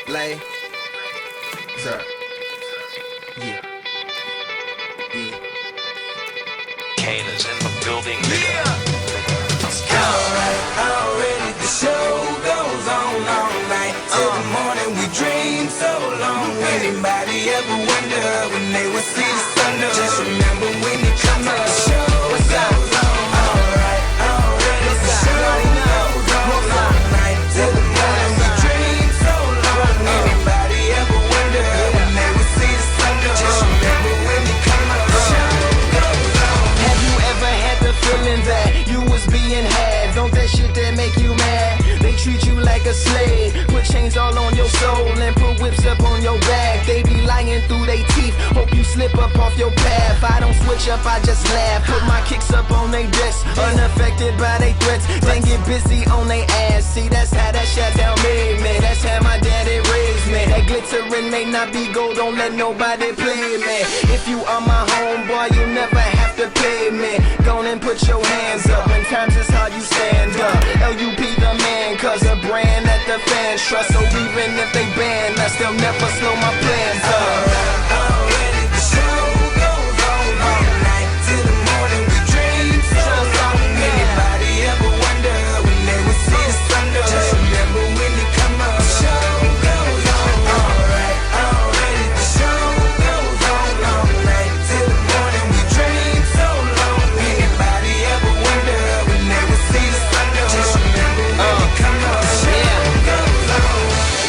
Lay. Sir. Yeah. Yeah. Kane is in the building, nigga. Already the show goes on all night till the morning. We dream so long. Anybody ever wonder when they will see the sun? Just remember when you come up, the show goes on. Alright, already the show goes on all night till the morning. We dream so long. Anybody ever wonder when they will see the sun? Just remember when you come up, the show goes on. Have you ever had the feeling that you was being had? Don't that shit that make you mad? They treat you like a slave, put chains all on your soul and put whips up on your back. They be lying through they teeth, hope you slip up off your path. I don't switch up, I just laugh, put my kicks up on they desk, unaffected by they threats. Then get busy on they ass. See, that's how that shit down made me. That's how my daddy raised me. That glittering may not be gold, don't let nobody play me. If you are my homeboy, you never have to pay me. Go on and put your hands up, when times is hard you stand up. LUP the man, cause a brand that the fans trust. So even if they ban us, they'll never slow my plans up. Already the show goes on all night till the morning. We dream so long. Anybody ever wonder when they will see the sun? Just remember when you come up, the show goes on. Alright, already the show goes on all night till the morning. We dream so long. Anybody ever wonder when they will see the sun? Just remember when you come up, the show goes on.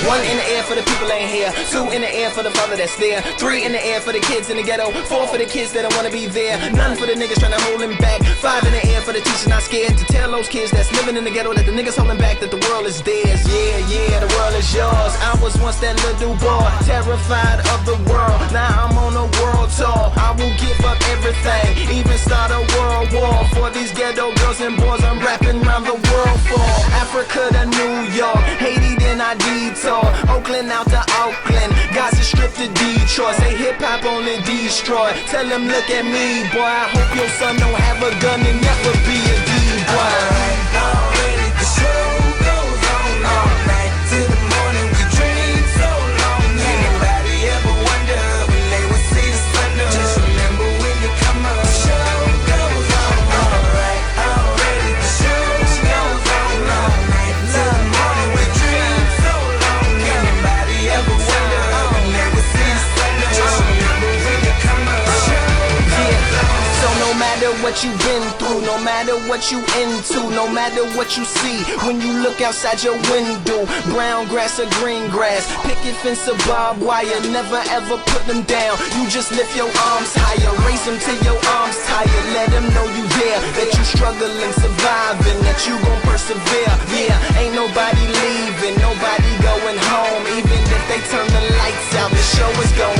One in the air for the people ain't here. Two in the air for the father that's there. Three in the air for the kids in the ghetto. Four for the kids that don't wanna be there. None for the niggas trying to hold him back. Five in the air for the teacher not scared to tell those kids that's living in the ghetto that the niggas holding back, that the world is theirs. Yeah, yeah, the world is yours. I was once that little boy, terrified of the world. Now I'm on a world tour. I will give up everything, even start a world war for these ghetto girls and boys I'm rapping around the world for. Africa to New York, Haiti then I detour. Oakland out to Auckland, Gaza Strip to Detroit. Say hip hop only destroy. Tell them look at me, boy. I hope your son don't have a gun and never be a D-boy. Already the show goes on all night till the morning. We dream so long. Anybody ever wonder when they will see the sun? Just remember when you come up, the show goes on. Alright, already the show goes on all night till the morning. We dream so long. Anybody ever wonder when they will see the sun? Just remember when you come up, the show goes on. So no matter what you've been through, no matter what you into, no matter what you see, when you look outside your window, brown grass or green grass, picket fence or barbed wire, never ever put them down. You just lift your arms higher, raise them till your arms tired. Let them know you there, that you struggling, surviving, that you gon' persevere. Yeah, ain't nobody leaving, nobody going home. Even if they turn the lights out, the show is going